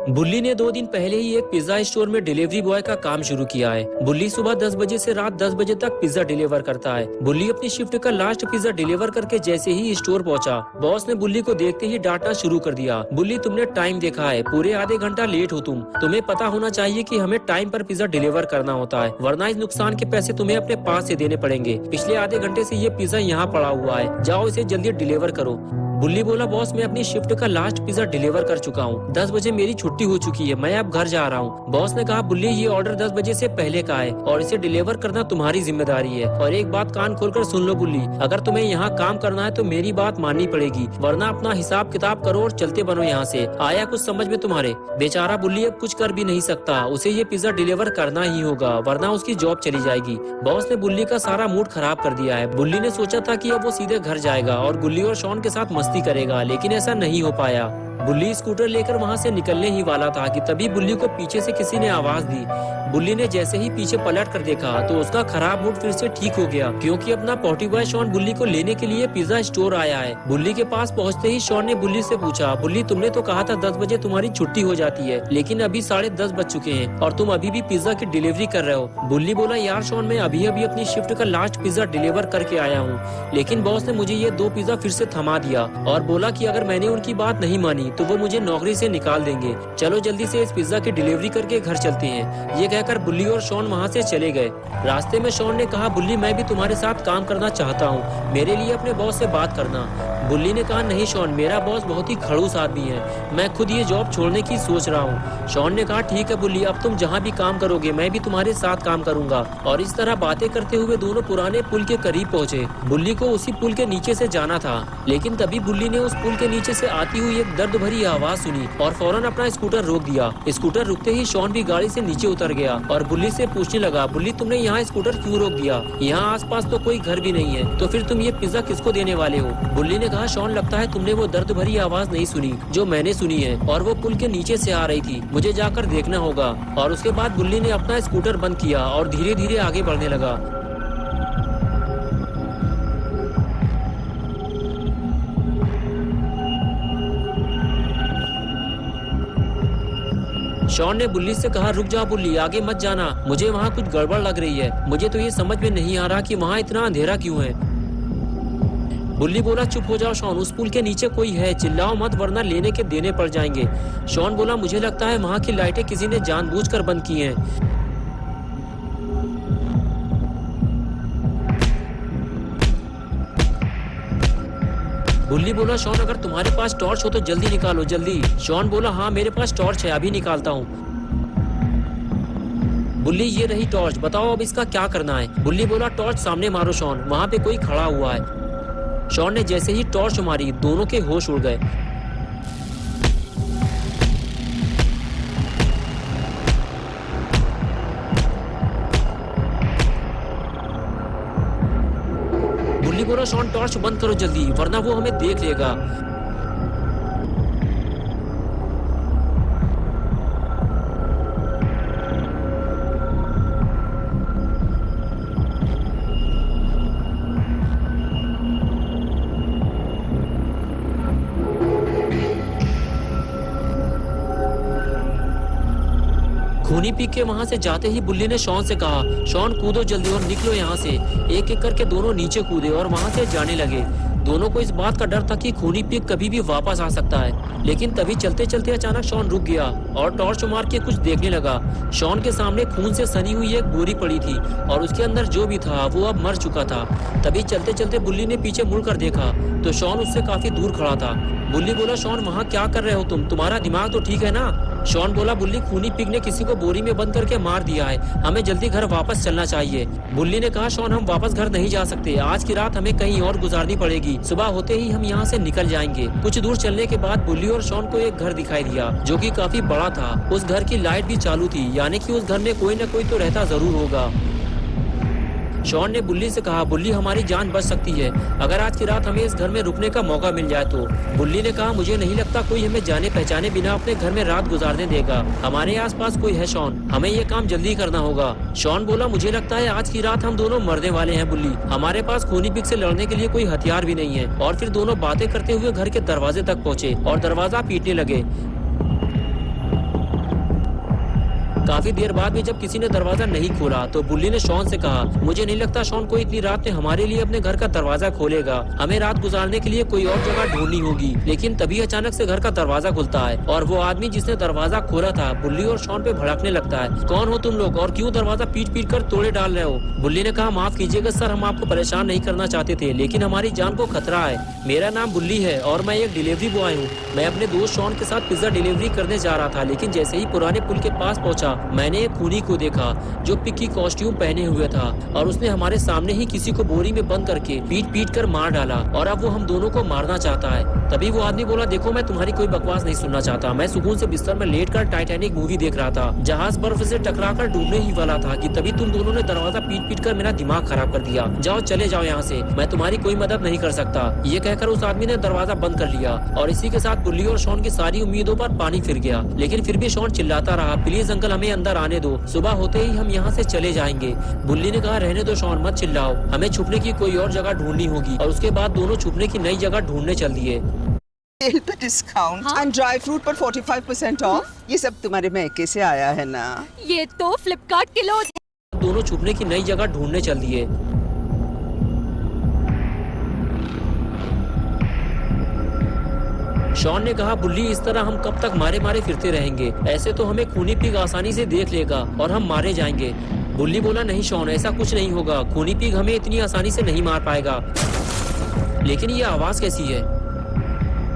बुल्ली ने 2 दिन पहले ही एक पिज्जा स्टोर में डिलीवरी बॉय का काम शुरू किया है। बुल्ली सुबह 10 बजे से रात 10 बजे तक पिज्जा डिलीवर करता है। बुल्ली अपनी शिफ्ट का लास्ट पिज्जा डिलीवर करके जैसे ही स्टोर पहुंचा, बॉस ने बुल्ली को देखते ही डांटना शुरू कर दिया। बुल्ली, तुमने टाइम देखा है, पूरे आधे घंटा लेट हो तुम। तुम्हें पता होना चाहिए कि हमें टाइम पर पिज्जा डिलीवर करना होता है, वरना इस नुकसान के पैसे तुम्हें अपने पास से देने पड़ेंगे। पिछले आधे घंटे से ये पिज्जा यहाँ पड़ा हुआ है, जाओ इसे जल्दी डिलीवर करो। बुल्ली बोला, बॉस मैं अपनी शिफ्ट का लास्ट पिज्जा डिलीवर कर चुका हूँ, 10 बजे मेरी छुट्टी हो चुकी है, मैं अब घर जा रहा हूँ। बॉस ने कहा, बुल्ली ये ऑर्डर 10 बजे से पहले का है और इसे डिलीवर करना तुम्हारी जिम्मेदारी है। और एक बात कान खोलकर सुन लो बुल्ली, अगर तुम्हें यहाँ काम करना है तो मेरी बात माननी पड़ेगी, वरना अपना हिसाब किताब करो और चलते बनो यहाँ से। आया कुछ समझ में तुम्हारे? बेचारा बुल्ली अब कुछ कर भी नहीं सकता, उसे ये पिज्जा डिलीवर करना ही होगा, वरना उसकी जॉब चली जाएगी। बॉस ने बुल्ली का सारा मूड खराब कर दिया है। बुल्ली ने सोचा था कि अब वो सीधे घर जाएगा और गुल्ली और शॉन के साथ मस्ती करेगा, लेकिन ऐसा नहीं हो पाया। बुल्ली स्कूटर लेकर वहाँ से निकलने ही वाला था कि तभी बुल्ली को पीछे से किसी ने आवाज दी। बुल्ली ने जैसे ही पीछे पलट कर देखा तो उसका खराब मूड फिर से ठीक हो गया, क्योंकि अपना पॉटी बॉय शॉन बुल्ली को लेने के लिए पिज्जा स्टोर आया है। बुल्ली के पास पहुँचते ही शॉन ने बुल्ली से पूछा, बुल्ली तुमने तो कहा था 10 बजे तुम्हारी छुट्टी हो जाती है, लेकिन अभी 10:30 बज चुके हैं और तुम अभी भी पिज्जा की डिलीवरी कर रहे हो। बुल्ली बोला, यार शॉन मैं अभी अभी अपनी शिफ्ट का लास्ट पिज्जा डिलीवर करके आया हूँ, लेकिन बॉस ने मुझे ये 2 पिज्जा फिर से थमा दिया और बोला कि अगर मैंने उनकी बात नहीं मानी तो वो मुझे नौकरी से निकाल देंगे। चलो जल्दी से इस पिज्जा की डिलीवरी करके घर चलते हैं। ये कहकर बुल्ली और शॉन वहाँ से चले गए। रास्ते में शॉन ने कहा, बुल्ली मैं भी तुम्हारे साथ काम करना चाहता हूँ, मेरे लिए अपने बॉस से बात करना। बुल्ली ने कहा, नहीं शॉन, मेरा बॉस बहुत ही खड़ूस आदमी है, मैं खुद ये जॉब छोड़ने की सोच रहा हूँ। शॉन ने कहा, ठीक है बुल्ली, अब तुम जहाँ भी काम करोगे मैं भी तुम्हारे साथ काम करूंगा। और इस तरह बातें करते हुए दोनों पुराने पुल के करीब पहुँचे। बुल्ली को उसी पुल के नीचे से जाना था, लेकिन तभी बुल्ली ने उस पुल के नीचे से आती हुई एक दर्द भरी आवाज सुनी और फौरन अपना स्कूटर रोक दिया। स्कूटर रुकते ही शॉन भी गाड़ी से नीचे उतर गया और बुल्ली से पूछने लगा, बुल्ली तुमने यहाँ स्कूटर क्यों रोक दिया? यहाँ आसपास तो कोई घर भी नहीं है, तो फिर तुम ये पिज्जा किसको देने वाले हो? बुल्ली ने कहा, शॉन लगता है तुमने वो दर्द भरी आवाज नहीं सुनी जो मैंने सुनी है, और वो पुल के नीचे से आ रही थी, मुझे जाकर देखना होगा। और उसके बाद बुल्ली ने अपना स्कूटर बंद किया और धीरे धीरे आगे बढ़ने लगा। शॉन ने बुल्ली से कहा, रुक जा बुल्ली, आगे मत जाना, मुझे वहाँ कुछ गड़बड़ लग रही है, मुझे तो ये समझ में नहीं आ रहा कि वहाँ इतना अंधेरा क्यों है। बुल्ली बोला, चुप हो जाओ शॉन, उस पुल के नीचे कोई है, चिल्लाओ मत वरना लेने के देने पड़ जाएंगे। शॉन बोला, मुझे लगता है वहाँ की लाइटें किसी ने जानबूझकर बंद की हैं। बुल्ली बोला, शॉन अगर तुम्हारे पास टॉर्च हो तो जल्दी निकालो, जल्दी। शॉन बोला, हाँ मेरे पास टॉर्च है, अभी निकालता हूँ। बुल्ली, ये रही टॉर्च, बताओ अब इसका क्या करना है? बुल्ली बोला, टॉर्च सामने मारो शॉन, वहाँ पे कोई खड़ा हुआ है। शॉन ने जैसे ही टॉर्च मारी दोनों के होश उड़ गए। बुल्ली बोला, शॉन टॉर्च बंद करो जल्दी, वरना वो हमें देख लेगा। खूनी पीक के वहां से जाते ही बुल्ली ने शॉन से कहा, शॉन कूदो जल्दी और निकलो यहाँ से। एक एक करके दोनों नीचे कूदे और वहां से जाने लगे। दोनों को इस बात का डर था कि खूनी पीक कभी भी वापस आ सकता है, लेकिन तभी चलते चलते अचानक शॉन रुक गया और टॉर्च मार के कुछ देखने लगा। शॉन के सामने खून से सनी हुई एक बोरी पड़ी थी और उसके अंदर जो भी था वो अब मर चुका था। तभी चलते चलते बुल्ली ने पीछे मुड़कर देखा तो शॉन उससे काफी दूर खड़ा था। बुल्ली बोला, शॉन वहाँ क्या कर रहे हो तुम, तुम्हारा दिमाग तो ठीक है ना? शॉन बोला, बुल्ली खूनी पिग ने किसी को बोरी में बंद करके मार दिया है, हमें जल्दी घर वापस चलना चाहिए। बुल्ली ने कहा, शॉन हम वापस घर नहीं जा सकते, आज की रात हमें कहीं और गुजारनी पड़ेगी, सुबह होते ही हम यहाँ से निकल जाएंगे। कुछ दूर चलने के बाद बुल्ली और शॉन को एक घर दिखाई दिया जो कि काफी बड़ा था। उस घर की लाइट भी चालू थी, यानी कि उस घर में कोई न कोई तो रहता जरूर होगा। शॉन ने बुल्ली से कहा, बुल्ली हमारी जान बच सकती है अगर आज की रात हमें इस घर में रुकने का मौका मिल जाए तो। बुल्ली ने कहा, मुझे नहीं लगता कोई हमें जाने पहचाने बिना अपने घर में रात गुजारने देगा, हमारे आसपास कोई है शॉन, हमें ये काम जल्दी करना होगा। शॉन बोला, मुझे लगता है आज की रात हम दोनों मरने वाले हैं बुल्ली, हमारे पास खूनी पिग से लड़ने के लिए कोई हथियार भी नहीं है। और फिर दोनों बातें करते हुए घर के दरवाजे तक पहुँचे और दरवाजा पीटने लगे। काफी देर बाद भी जब किसी ने दरवाजा नहीं खोला तो बुल्ली ने शॉन से कहा, मुझे नहीं लगता शॉन कोई इतनी रात में हमारे लिए अपने घर का दरवाजा खोलेगा। हमें रात गुजारने के लिए कोई और जगह ढूंढनी होगी। लेकिन तभी अचानक से घर का दरवाजा खुलता है और वो आदमी जिसने दरवाजा खोला था बुल्ली और शॉन पे भड़कने लगता है। कौन हो तुम लोग और क्यों दरवाजा पीट पीट कर तोड़े डाल रहे हो? बुल्ली ने कहा, माफ कीजिएगा सर, हम आपको परेशान नहीं करना चाहते थे, लेकिन हमारी जान को खतरा है। मेरा नाम बुल्ली है और मैं एक डिलीवरी बॉय हूँ। मैं अपने दोस्त शॉन के साथ पिज्जा डिलीवरी करने जा रहा था, लेकिन जैसे ही पुराने पुल के पास पहुंचा मैंने एक खूनी को देखा जो पिग की कॉस्ट्यूम पहने हुए था और उसने हमारे सामने ही किसी को बोरी में बंद करके पीट पीट कर मार डाला और अब वो हम दोनों को मारना चाहता है। तभी वो आदमी बोला, देखो मैं तुम्हारी कोई बकवास नहीं सुनना चाहता। मैं सुकून से बिस्तर में लेटकर टाइटैनिक मूवी देख रहा था। जहाज बर्फ से टकराकर डूबने ही वाला था कि तभी तुम दोनों ने दरवाजा पीट पीट कर मेरा दिमाग खराब कर दिया। जाओ चले जाओ यहाँ से, मैं तुम्हारी कोई मदद नहीं कर सकता। ये कहकर उस आदमी ने दरवाजा बंद कर लिया और इसी के साथ बुल्ली और शॉन की सारी उम्मीदों पर पानी फिर गया। लेकिन फिर भी शॉन चिल्लाता रहा, प्लीज अंकल हमें अंदर आने दो, सुबह होते ही हम यहाँ से चले जाएंगे। बुल्ली ने कहा, रहने दो शॉन, मत चिल्लाओ, हमें छुपने की कोई और जगह ढूंढनी होगी। और उसके बाद दोनों छुपने की नई जगह ढूंढने चल दिए। सेल पे डिस्काउंट एंड ड्राई फ्रूट पर 45% ऑफ। ये सब तुम्हारे मैके से आया है ना? ये तो फ्लिपकार्ट किलो। दोनों छुपने की नई जगह ढूंढने चल दिए। शॉन ने कहा, बुल्ली इस तरह हम कब तक मारे मारे फिरते रहेंगे? ऐसे तो हमें खूनी पिग आसानी से देख लेगा और हम मारे जाएंगे। बुल्ली बोला, नहीं शॉन, ऐसा कुछ नहीं होगा, खूनी पिग हमें इतनी आसानी से नहीं मार पाएगा। लेकिन ये आवाज कैसी है?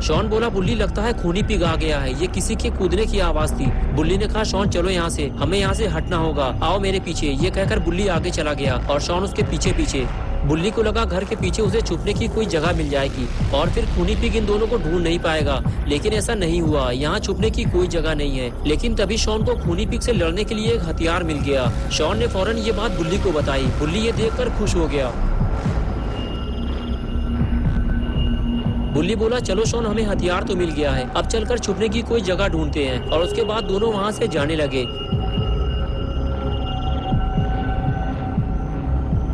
शॉन बोला, बुल्ली लगता है खूनी पिग आ गया है, ये किसी के कूदने की आवाज थी। बुल्ली ने कहा, शॉन चलो यहाँ से, हमें यहाँ से हटना होगा, आओ मेरे पीछे। ये कहकर बुल्ली आगे चला गया और शॉन उसके पीछे पीछे। बुल्ली को लगा घर के पीछे उसे छुपने की कोई जगह मिल जाएगी और फिर खूनी पिग इन दोनों को ढूंढ नहीं पाएगा। लेकिन ऐसा नहीं हुआ, यहाँ छुपने की कोई जगह नहीं है। लेकिन तभी शॉन को खूनी पिग से लड़ने के लिए एक हथियार मिल गया। शॉन ने फौरन ये बात बुल्ली को बताई। बुल्ली ये देखकर खुश हो गया। बुल्ली बोला, चलो शॉन, हमें हथियार तो मिल गया है, अब चलकर छुपने की कोई जगह ढूंढते हैं। और उसके बाद दोनों वहाँ से जाने लगे।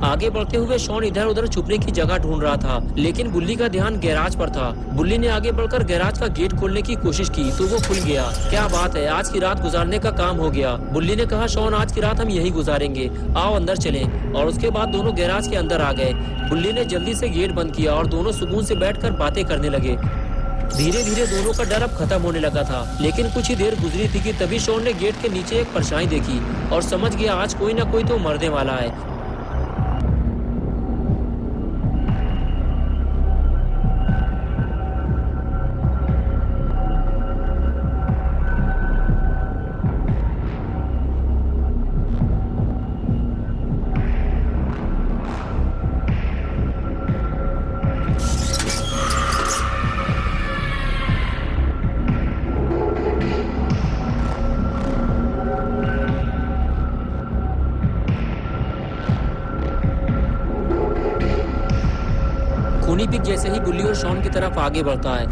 आगे बढ़ते हुए शॉन इधर उधर छुपने की जगह ढूंढ रहा था, लेकिन बुल्ली का ध्यान गैराज पर था। बुल्ली ने आगे बढ़कर गैराज का गेट खोलने की कोशिश की तो वो खुल गया। क्या बात है, आज की रात गुजारने का काम हो गया। बुल्ली ने कहा, शॉन आज की रात हम यही गुजारेंगे, आओ अंदर चलें। और उसके बाद दोनों गैराज के अंदर आ गए। बुल्ली ने जल्दी से गेट बंद किया और दोनों सुकून से बैठकर बातें करने लगे। धीरे धीरे दोनों का डर अब खत्म होने लगा था। लेकिन कुछ ही देर गुजरी थी कि तभी शॉन ने गेट के नीचे एक परछाई देखी और समझ गया आज कोई ना कोई तो मरने वाला है। खूनी पिग जैसे ही बुल्ली और शॉन की तरफ आगे बढ़ता है,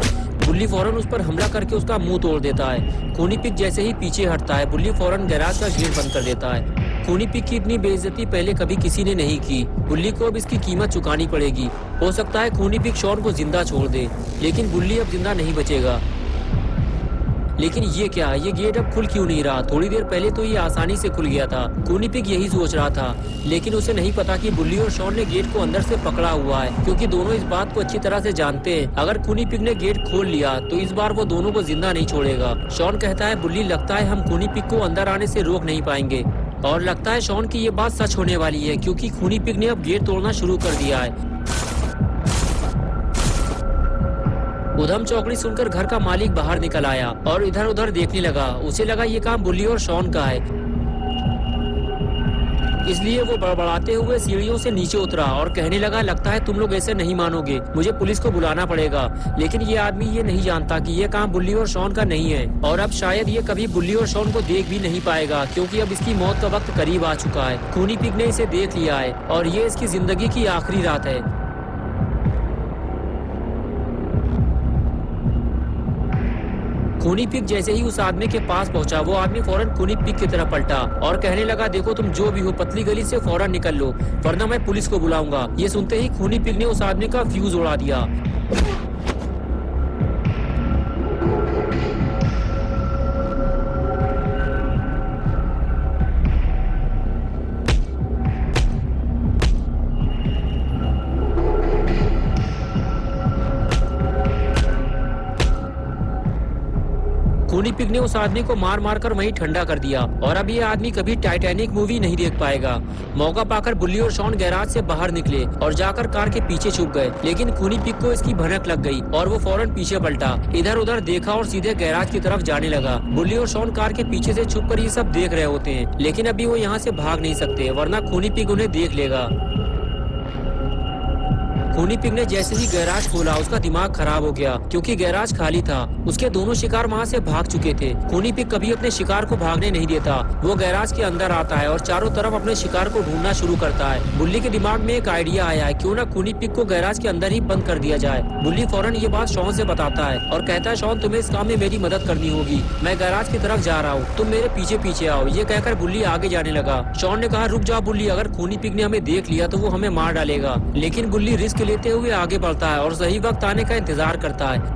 बुल्ली फौरन उस पर हमला करके उसका मुंह तोड़ देता है। खूनी पिग जैसे ही पीछे हटता है, बुल्ली फौरन गैराज का गेट बंद कर देता है। खूनी पिग की इतनी बेइज्जती पहले कभी किसी ने नहीं की। बुल्ली को अब इसकी कीमत चुकानी पड़ेगी। हो सकता है खूनी पिग शॉन को जिंदा छोड़ दे, लेकिन बुल्ली अब जिंदा नहीं बचेगा। लेकिन ये क्या, ये गेट अब खुल क्यों नहीं रहा? थोड़ी देर पहले तो ये आसानी से खुल गया था। खूनी पिग यही सोच रहा था, लेकिन उसे नहीं पता कि बुल्ली और शॉन ने गेट को अंदर से पकड़ा हुआ है, क्योंकि दोनों इस बात को अच्छी तरह से जानते हैं। अगर खूनी पिग ने गेट खोल लिया तो इस बार वो दोनों को जिंदा नहीं छोड़ेगा। शॉन कहता है, बुल्ली लगता है हम खूनी पिग को अंदर आने से रोक नहीं पाएंगे। और लगता है शॉन की ये बात सच होने वाली है, क्योंकि खूनी पिग ने अब गेट तोड़ना शुरू कर दिया है। उधम चौकड़ी सुनकर घर का मालिक बाहर निकल आया और इधर उधर देखने लगा। उसे लगा ये काम बुल्ली और शॉन का है, इसलिए वो बड़बड़ाते हुए सीढ़ियों से नीचे उतरा और कहने लगा, लगता है तुम लोग ऐसे नहीं मानोगे, मुझे पुलिस को बुलाना पड़ेगा। लेकिन ये आदमी ये नहीं जानता कि ये काम बुल्ली और शॉन का नहीं है और अब शायद ये कभी बुल्ली और शॉन को देख भी नहीं पाएगा, क्योंकि अब इसकी मौत का वक्त करीब आ चुका है। खूनी पिग ने इसे देख लिया है और ये इसकी जिंदगी की आखिरी रात है। खूनी पिग जैसे ही उस आदमी के पास पहुंचा, वो आदमी फौरन खूनी पिग की तरफ पलटा और कहने लगा, देखो तुम जो भी हो, पतली गली से फौरन निकल लो, वरना मैं पुलिस को बुलाऊंगा। ये सुनते ही खूनी पिग ने उस आदमी का फ्यूज उड़ा दिया। खूनी पिग ने उस आदमी को मार मार कर वहीं ठंडा कर दिया और अब ये आदमी कभी टाइटैनिक मूवी नहीं देख पाएगा। मौका पाकर बुल्ली और शॉन गैराज से बाहर निकले और जाकर कार के पीछे छुप गए, लेकिन खूनी पिग को इसकी भनक लग गई और वो फौरन पीछे पलटा, इधर उधर देखा और सीधे गैराज की तरफ जाने लगा। बुल्ली और शॉन कार के पीछे से छुपकर ये सब देख रहे होते हैं, लेकिन अभी वो यहाँ से भाग नहीं सकते वरना खूनी पिग उन्हें देख लेगा। खूनी पिग ने जैसे ही गैराज खोला उसका दिमाग खराब हो गया क्योंकि गैराज खाली था। उसके दोनों शिकार वहाँ से भाग चुके थे। खूनी पिग कभी अपने शिकार को भागने नहीं देता। वो गैराज के अंदर आता है और चारों तरफ अपने शिकार को ढूंढना शुरू करता है। बुल्ली के दिमाग में एक आइडिया आया है, क्यों ना खूनी पिग को गैराज के अंदर ही बंद कर दिया जाए। बुल्ली फौरन ये बात शॉन से बताता है और कहता है शॉन तुम्हें इस काम में मेरी मदद करनी होगी, मैं गैराज की तरफ जा रहा हूँ, तुम मेरे पीछे पीछे आओ। ये कहकर बुल्ली आगे जाने लगा। शॉन ने कहा रुक जाओ बुल्ली, अगर खूनी पिग ने हमें देख लिया तो वो हमें मार डालेगा। लेकिन बुल्ली रिस्क लेते हुए आगे बढ़ता है और सही वक्त आने का इंतजार करता है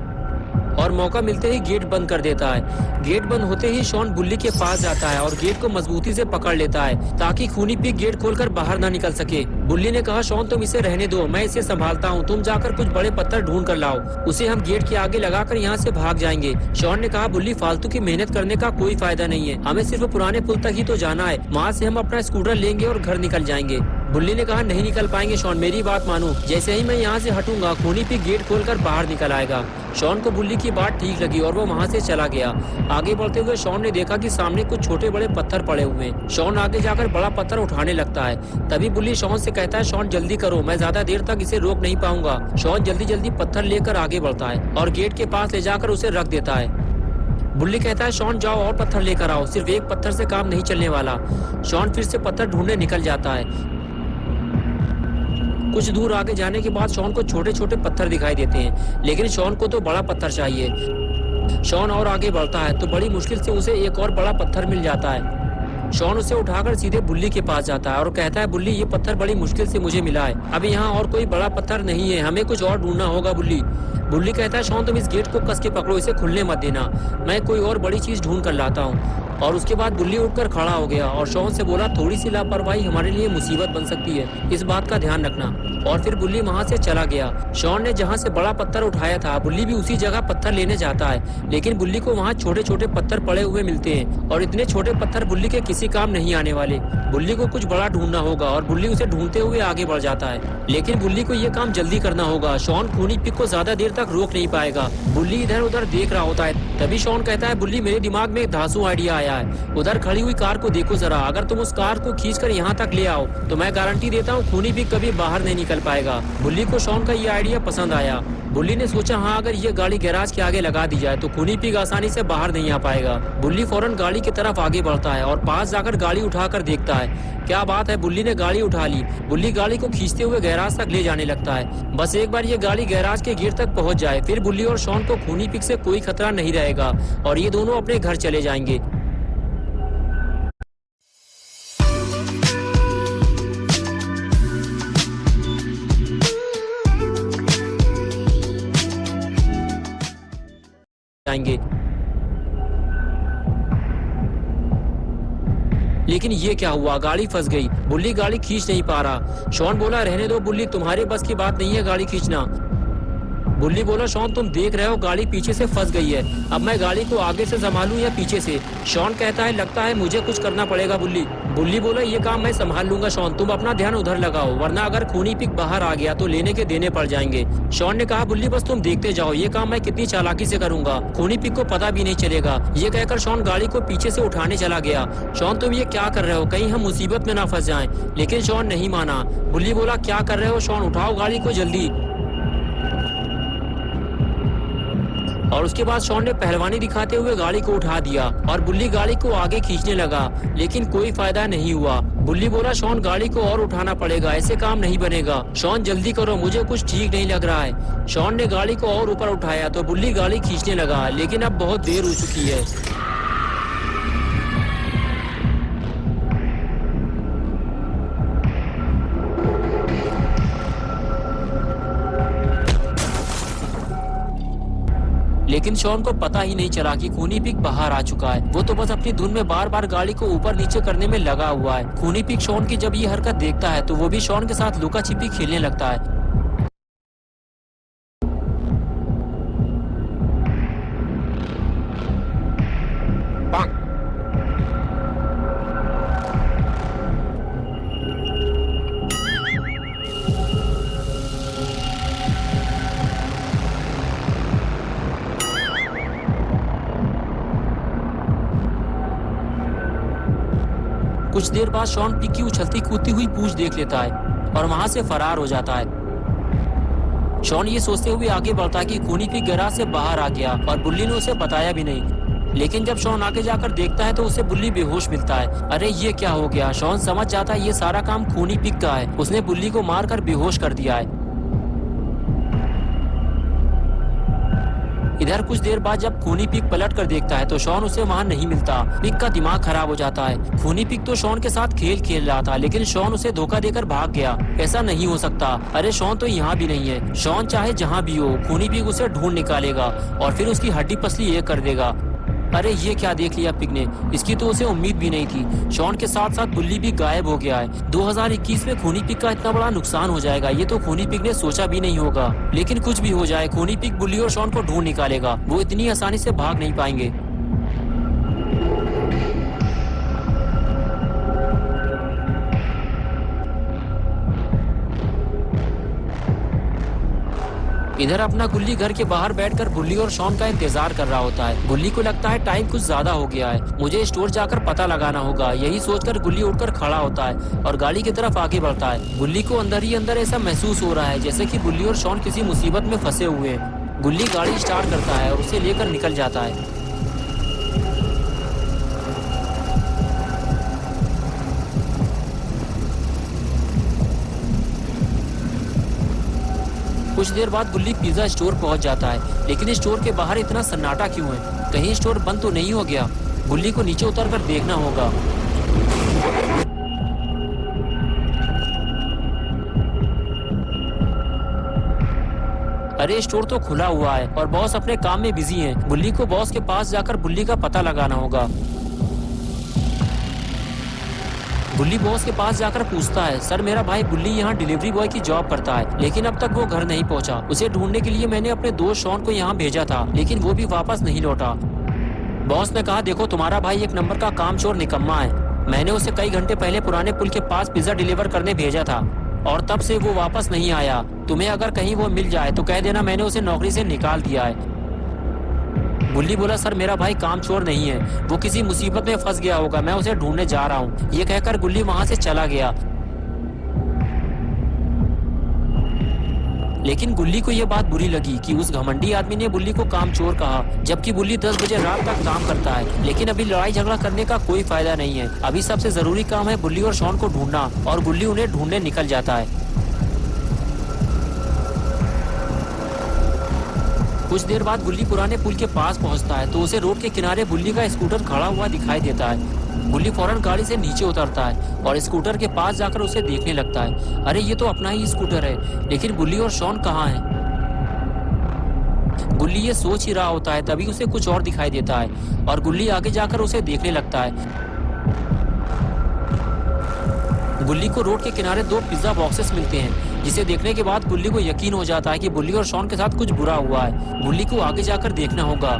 और मौका मिलते ही गेट बंद कर देता है। गेट बंद होते ही शॉन बुल्ली के पास जाता है और गेट को मजबूती से पकड़ लेता है ताकि खूनी पिग गेट खोलकर बाहर ना निकल सके। बुल्ली ने कहा शॉन तुम इसे रहने दो, मैं इसे संभालता हूँ, तुम जाकर कुछ बड़े पत्थर ढूंढ कर लाओ, उसे हम गेट के आगे लगाकर यहाँ से भाग जाएंगे। शॉन ने कहा बुल्ली फालतू की मेहनत करने का कोई फायदा नहीं है, हमें सिर्फ पुराने पुल तक ही तो जाना है, वहाँ से हम अपना स्कूटर लेंगे और घर निकल जाएंगे। बुल्ली ने कहा नहीं निकल पाएंगे शॉन, मेरी बात मानो, जैसे ही मैं यहाँ से हटूंगा खूनी पिग गेट खोलकर बाहर निकल आएगा। शॉन को बुल्ली की बात ठीक लगी और वो वहाँ से चला गया। आगे बढ़ते हुए शॉन ने देखा कि सामने कुछ छोटे बड़े पत्थर पड़े हुए हैं। शॉन आगे जाकर बड़ा पत्थर उठाने लगता है। तभी बुल्ली शॉन से कहता है शॉन जल्दी करो, मैं ज्यादा देर तक इसे रोक नहीं पाऊंगा। शॉन जल्दी जल्दी पत्थर लेकर आगे बढ़ता है और गेट के पास ले जाकर उसे रख देता है। बुल्ली कहता है शॉन जाओ और पत्थर लेकर आओ, सिर्फ एक पत्थर से काम नहीं चलने वाला। शॉन फिर से पत्थर ढूंढने निकल जाता है। कुछ दूर आगे जाने के बाद शॉन को छोटे छोटे पत्थर दिखाई देते हैं, लेकिन शॉन को तो बड़ा पत्थर चाहिए। शॉन और आगे बढ़ता है तो बड़ी मुश्किल से उसे एक और बड़ा पत्थर मिल जाता है। शॉन उसे उठाकर सीधे बुल्ली के पास जाता है और कहता है बुल्ली ये पत्थर बड़ी मुश्किल से मुझे मिला है, अभी यहाँ और कोई बड़ा पत्थर नहीं है, हमें कुछ और ढूंढना होगा बुल्ली। बुल्ली कहता है शॉन तुम इस गेट को कस के पकड़ो, इसे खुलने मत देना, मैं कोई और बड़ी चीज ढूंढ कर लाता हूँ। और उसके बाद बुल्ली उठकर खड़ा हो गया और शॉन से बोला थोड़ी सी लापरवाही हमारे लिए मुसीबत बन सकती है, इस बात का ध्यान रखना। और फिर बुल्ली वहाँ से चला गया। शॉन ने जहाँ से बड़ा पत्थर उठाया था बुल्ली भी उसी जगह पत्थर लेने जाता है, लेकिन बुल्ली को वहाँ छोटे छोटे पत्थर पड़े हुए मिलते हैं और इतने छोटे पत्थर बुल्ली के किसी काम नहीं आने वाले। बुल्ली को कुछ बड़ा ढूंढना होगा और बुल्ली उसे ढूंढते हुए आगे बढ़ जाता है, लेकिन बुल्ली को ये काम जल्दी करना होगा। शॉन खूनी पिग को ज्यादा देर तक रोक नहीं पाएगा। बुल्ली इधर उधर देख रहा होता है। तभी शॉन कहता है बुल्ली मेरे दिमाग में एक धांसू आइडिया आया है, उधर खड़ी हुई कार को देखो जरा, अगर तुम उस कार को खींचकर यहाँ तक ले आओ तो मैं गारंटी देता हूँ खूनी पिग कभी बाहर नहीं निकल पाएगा। बुल्ली को शॉन का ये आइडिया पसंद आया। बुल्ली ने सोचा हाँ अगर ये गाड़ी गैराज के आगे लगा दी जाए तो खूनी पिग आसानी से बाहर नहीं आ पाएगा। बुल्ली फौरन गाड़ी की तरफ आगे बढ़ता है और पास जाकर गाड़ी उठाकर देखता है। क्या बात है, बुल्ली ने गाड़ी उठा ली। बुल्ली गाड़ी को खींचते हुए गैराज तक ले जाने लगता है। बस एक बार ये गाड़ी गैराज के गेट तक पहुंच जाए फिर बुल्ली और शॉन को खूनी पिग से कोई खतरा नहीं रहेगा और ये दोनों अपने घर चले जाएंगे। लेकिन ये क्या हुआ, गाड़ी फंस गई। बुल्ली गाड़ी खींच नहीं पा रहा। शॉन बोला रहने दो बुल्ली, तुम्हारे बस की बात नहीं है गाड़ी खींचना। बुल्ली बोला शॉन तुम देख रहे हो गाड़ी पीछे से फंस गई है, अब मैं गाड़ी को आगे से संभालूं या पीछे से। शॉन कहता है लगता है मुझे कुछ करना पड़ेगा बुल्ली। बुल्ली बोला ये काम मैं संभाल लूंगा शॉन, तुम अपना ध्यान उधर लगाओ, वरना अगर खूनी पिग बाहर आ गया तो लेने के देने पड़ जाएंगे। शॉन ने कहा बुल्ली बस तुम देखते जाओ, ये काम मैं कितनी चालाकी से करूंगा, खूनी पिग को पता भी नहीं चलेगा। ये कहकर शॉन गाड़ी को पीछे से उठाने चला गया। शॉन तुम ये क्या कर रहे हो, कहीं हम मुसीबत में ना फंस जाएं। लेकिन शॉन नहीं माना। बुल्ली बोला क्या कर रहे हो शॉन, उठाओ गाड़ी को जल्दी। और उसके बाद शॉन ने पहलवानी दिखाते हुए गाड़ी को उठा दिया और बुल्ली गाड़ी को आगे खींचने लगा, लेकिन कोई फायदा नहीं हुआ। बुल्ली बोला शॉन गाड़ी को और उठाना पड़ेगा, ऐसे काम नहीं बनेगा। शॉन जल्दी करो, मुझे कुछ ठीक नहीं लग रहा है। शॉन ने गाड़ी को और ऊपर उठाया तो बुल्ली गाड़ी खींचने लगा, लेकिन अब बहुत देर हो चुकी है। लेकिन शॉन को पता ही नहीं चला कि खूनी पिग बाहर आ चुका है। वो तो बस अपनी धुन में बार बार गाड़ी को ऊपर नीचे करने में लगा हुआ है। खूनी पिग शॉन की जब ये हरकत देखता है तो वो भी शॉन के साथ लुका छिपी खेलने लगता है। कुछ देर बाद शॉन पिग की उछलती कूदती हुई पूंछ देख लेता है और वहां से फरार हो जाता है। शॉन ये सोचते हुए आगे बढ़ता है कि खूनी पिग गैराज से बाहर आ गया और बुल्ली ने उसे बताया भी नहीं। लेकिन जब शॉन आगे जाकर देखता है तो उसे बुल्ली बेहोश मिलता है। अरे ये क्या हो गया? शॉन समझ जाता है ये सारा काम खूनी पिग का है, उसने बुल्ली को मारकर बेहोश कर दिया है। इधर कुछ देर बाद जब खूनी पिग पलट कर देखता है तो शॉन उसे वहाँ नहीं मिलता। पिग का दिमाग खराब हो जाता है। खूनी पिग तो शॉन के साथ खेल खेल रहा था, लेकिन शॉन उसे धोखा देकर भाग गया। ऐसा नहीं हो सकता। अरे शॉन तो यहाँ भी नहीं है। शॉन चाहे जहाँ भी हो, खूनी पिग उसे ढूंढ निकालेगा और फिर उसकी हड्डी पसली एक कर देगा। अरे ये क्या देख लिया पिग ने? इसकी तो उसे उम्मीद भी नहीं थी। शॉन के साथ साथ बुल्ली भी गायब हो गया है। 2021 में खूनी पिग का इतना बड़ा नुकसान हो जाएगा, ये तो खूनी पिग ने सोचा भी नहीं होगा। लेकिन कुछ भी हो जाए, खूनी पिग बुल्ली और शॉन को ढूंढ निकालेगा। वो इतनी आसानी से भाग नहीं पाएंगे। इधर अपना गुल्ली घर के बाहर बैठकर बुल्ली और शॉन का इंतजार कर रहा होता है। गुल्ली को लगता है टाइम कुछ ज्यादा हो गया है, मुझे स्टोर जाकर पता लगाना होगा। यही सोचकर गुल्ली उठकर खड़ा होता है और गाड़ी की तरफ आगे बढ़ता है। गुल्ली को अंदर ही अंदर ऐसा महसूस हो रहा है जैसे कि बुल्ली और शॉन किसी मुसीबत में फंसे हुए हैं। गुल्ली गाड़ी स्टार्ट करता है और उसे लेकर निकल जाता है। कुछ देर बाद गुल्ली पिज्जा स्टोर पहुंच जाता है, लेकिन स्टोर के बाहर इतना सन्नाटा क्यों है? कहीं स्टोर बंद तो नहीं हो गया? गुल्ली को नीचे उतरकर देखना होगा। अरे स्टोर तो खुला हुआ है और बॉस अपने काम में बिजी हैं। गुल्ली को बॉस के पास जाकर बुल्ली का पता लगाना होगा। बुल्ली बॉस के पास जाकर पूछता है, सर मेरा भाई बुल्ली यहाँ डिलीवरी बॉय की जॉब करता है, लेकिन अब तक वो घर नहीं पहुँचा। उसे ढूंढने के लिए मैंने अपने दोस्त शॉन को यहाँ भेजा था, लेकिन वो भी वापस नहीं लौटा। बॉस ने कहा, देखो तुम्हारा भाई एक नंबर का कामचोर निकम्मा है। मैंने उसे कई घंटे पहले पुराने पुल के पास पिज्जा डिलीवर करने भेजा था और तब से वो वापस नहीं आया। तुम्हें अगर कहीं वो मिल जाए तो कह देना मैंने उसे नौकरी से निकाल दिया है। बुल्ली बोला, सर मेरा भाई कामचोर नहीं है, वो किसी मुसीबत में फंस गया होगा, मैं उसे ढूंढने जा रहा हूँ। ये कहकर गुल्ली वहां से चला गया। लेकिन गुल्ली को यह बात बुरी लगी कि उस घमंडी आदमी ने बुल्ली को कामचोर कहा, जबकि बुल्ली 10 बजे रात तक काम करता है। लेकिन अभी लड़ाई झगड़ा करने का कोई फायदा नहीं है। अभी सबसे जरूरी काम है बुल्ली और शॉन को ढूंढना, और गुल्ली उन्हें ढूंढने निकल जाता है। कुछ देर बाद गुल्ली पुराने पुल के पास पहुंचता है तो उसे रोड के किनारे बुल्ली का स्कूटर खड़ा हुआ दिखाई देता है। गुल्ली फौरन गाड़ी से नीचे उतरता है और स्कूटर के पास जाकर उसे देखने लगता है। अरे ये तो अपना ही स्कूटर है, लेकिन बुल्ली और शॉन कहाँ हैं? गुल्ली ये सोच ही रहा होता है, तभी उसे कुछ और दिखाई देता है और गुल्ली आगे जाकर उसे देखने लगता है। गुल्ली को रोड के किनारे 2 पिज्जा बॉक्सेस मिलते हैं, जिसे देखने के बाद गुल्ली को यकीन हो जाता है कि बुल्ली और शॉन के साथ कुछ बुरा हुआ है। गुल्ली को आगे जाकर देखना होगा।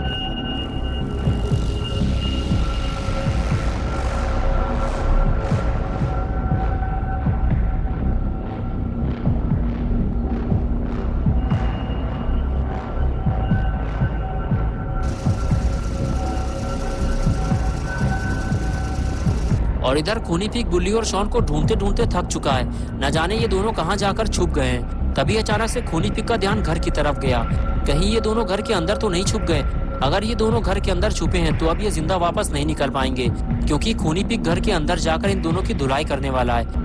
और इधर खूनी पिग बुल्ली और शॉन को ढूंढते ढूंढते थक चुका है। न जाने ये दोनों कहाँ जाकर छुप गए हैं। तभी अचानक से खूनी पिग का ध्यान घर की तरफ गया। कहीं ये दोनों घर के अंदर तो नहीं छुप गए? अगर ये दोनों घर के अंदर छुपे हैं तो अब ये जिंदा वापस नहीं निकल पाएंगे, क्योंकि खूनी पिग घर के अंदर जाकर इन दोनों की धुलाई करने वाला है।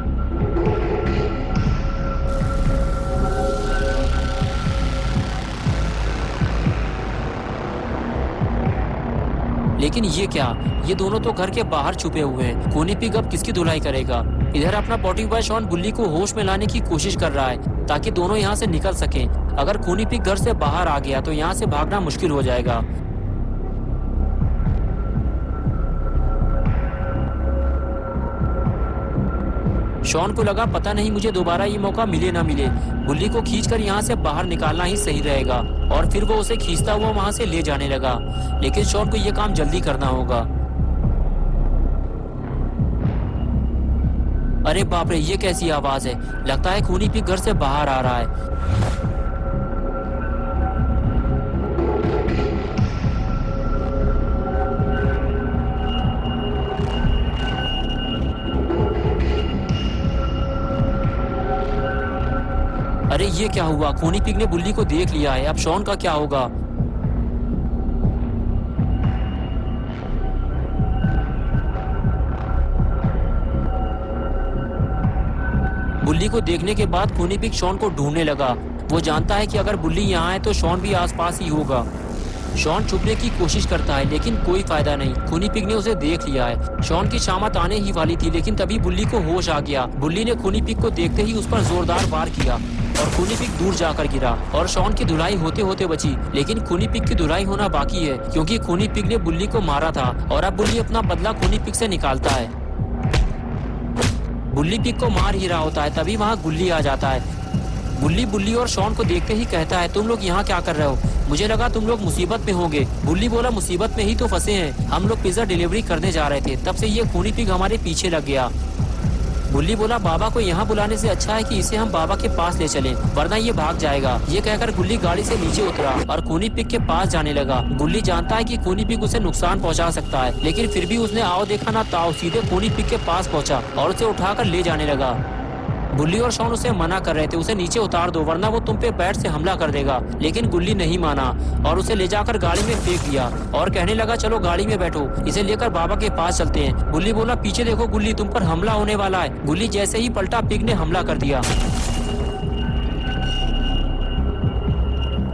लेकिन ये क्या? ये दोनों तो घर के बाहर छुपे हुए हैं। खूनी पिग अब किसकी धुलाई करेगा? इधर अपना पॉटी बॉय शॉन बुल्ली को होश में लाने की कोशिश कर रहा है ताकि दोनों यहाँ से निकल सकें। अगर खूनी पिग घर से बाहर आ गया तो यहाँ से भागना मुश्किल हो जाएगा। शॉन को लगा पता नहीं मुझे दोबारा ये मौका मिले ना मिले, बुल्ली को खींचकर यहाँ से बाहर निकालना ही सही रहेगा। और फिर वो उसे खींचता हुआ वहां से ले जाने लगा। लेकिन शॉन को ये काम जल्दी करना होगा। अरे बाप रे, ये कैसी आवाज है? लगता है खूनी पिग घर से बाहर आ रहा है। ये क्या हुआ? खूनी पिग ने बुल्ली को देख लिया है। अब शॉन का क्या होगा? बुल्ली को देखने के बाद खूनी पिग शॉन को ढूंढने लगा। वो जानता है कि अगर बुल्ली यहाँ है तो शॉन भी आसपास ही होगा। शॉन छुपने की कोशिश करता है लेकिन कोई फायदा नहीं। खूनी पिग ने उसे देख लिया है। शॉन की शामत आने ही वाली थी लेकिन तभी बुल्ली को होश आ गया। बुल्ली ने खूनी पिग को देखते ही उस पर जोरदार वार किया और खूनी पिग दूर जाकर गिरा और शॉन की धुलाई होते होते बची। लेकिन खूनी पिग की धुलाई होना बाकी है क्योंकि खूनी पिग ने बुल्ली को मारा था और अब बुल्ली अपना बदला खूनी पिग से निकालता है। बुल्ली पिग को मार ही रहा होता है तभी वहाँ गुल्ली आ जाता है। बुल्ली और शॉन को देखते ही कहता है, तुम लोग यहाँ क्या कर रहे हो? मुझे लगा तुम लोग मुसीबत में होंगे। बुल्ली बोला, मुसीबत में ही तो फंसे हैं। हम लोग पिज्जा डिलीवरी करने जा रहे थे, तब से ये खूनी पिग हमारे पीछे लग गया। बुल्ली बोला, बाबा को यहाँ बुलाने से अच्छा है कि इसे हम बाबा के पास ले चलें, वरना ये भाग जाएगा। ये कहकर गुल्ली गाड़ी से नीचे उतरा और खूनी पिग के पास जाने लगा। गुल्ली जानता है कि खूनी पिग उसे नुकसान पहुँचा सकता है, लेकिन फिर भी उसने आओ देखा ना ताओ सीधे खूनी पिग के पास पहुँचा और उसे उठाकर ले जाने लगा। बुल्ली और शॉन उसे मना कर रहे थे, उसे नीचे उतार दो वरना वो तुम पे बैट से हमला कर देगा। लेकिन गुल्ली नहीं माना और उसे ले जाकर गाड़ी में फेंक दिया और कहने लगा, चलो गाड़ी में बैठो, इसे लेकर बाबा के पास चलते हैं। बुल्ली बोला, पीछे देखो गुल्ली, तुम पर हमला होने वाला है। गुल्ली जैसे ही पलटा, पिग ने हमला कर दिया।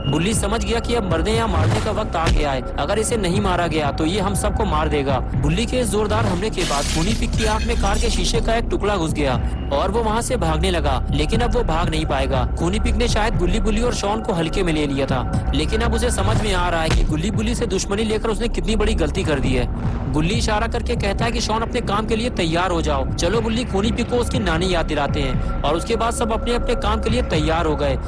बुल्ली समझ गया कि अब मरने या मारने का वक्त आ गया है। अगर इसे नहीं मारा गया तो ये हम सबको मार देगा। बुल्ली के इस जोरदार हमले के बाद खूनी पिग की आंख में कार के शीशे का एक टुकड़ा घुस गया और वो वहाँ से भागने लगा, लेकिन अब वो भाग नहीं पाएगा। खूनी पिग ने शायद बुल्ली और शॉन को हल्के में ले लिया था, लेकिन अब उसे समझ में आ रहा है कि बुल्ली से दुश्मनी लेकर उसने कितनी बड़ी गलती कर दी है। बुल्ली इशारा करके कहता है कि शॉन अपने काम के लिए तैयार हो जाओ। चलो बुल्ली खूनी पिग को उसकी नानी याद दिलाते हैं और उसके बाद सब अपने अपने काम के लिए तैयार हो गए।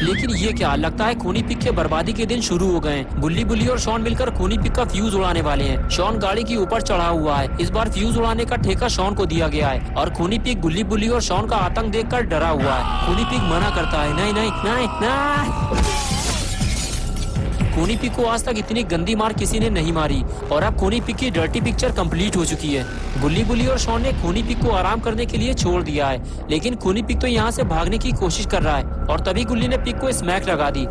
लेकिन ये क्या, लगता है खूनी पिग के बर्बादी के दिन शुरू हो गए। बुल्ली और शॉन मिलकर खूनी पिग का फ्यूज उड़ाने वाले हैं। शॉन गाड़ी के ऊपर चढ़ा हुआ है। इस बार फ्यूज उड़ाने का ठेका शॉन को दिया गया है और खूनी पिग बुल्ली और शॉन का आतंक देखकर डरा हुआ है। खूनी पिग मना करता है, नहीं नहीं नहीं नहीं। खूनी पिग को आज तक इतनी गंदी मार किसी ने नहीं मारी और अब खूनी पिग की डर्टी पिक्चर कंप्लीट हो चुकी है। बुल्ली और शॉन ने खूनी पिग को आराम करने के लिए छोड़ दिया है, लेकिन खूनी पिग तो यहाँ से भागने की कोशिश कर रहा है और तभी गुल्ली ने पिग को स्मैक लगा दी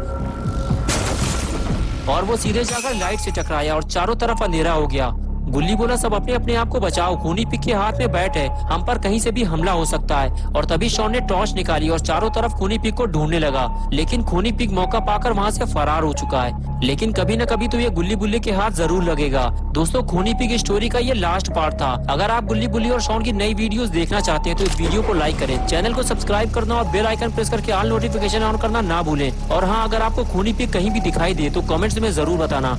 और वो सीधे जाकर लाइट से टकराया और चारों तरफ अंधेरा हो गया। गुल्ली बोला, सब अपने अपने आप को बचाओ, खूनी पिग के हाथ में बैट है, हम पर कहीं से भी हमला हो सकता है। और तभी शॉन ने टॉर्च निकाली और चारों तरफ खूनी पिग को ढूंढने लगा, लेकिन खूनी पिग मौका पाकर वहाँ से फरार हो चुका है। लेकिन कभी न कभी तो ये बुल्ली के हाथ जरूर लगेगा। दोस्तों, खूनी पिग स्टोरी का ये लास्ट पार्ट था। अगर आप बुल्ली और शॉन की नई वीडियोस देखना चाहते हैं तो इस वीडियो को लाइक करें, चैनल को सब्सक्राइब करना और बेल आइकन प्रेस करके ऑल नोटिफिकेशन ऑन करना ना भूलें। और हाँ, अगर आपको खूनी पिग कहीं भी दिखाई दे तो कमेंट्स में जरूर बताना।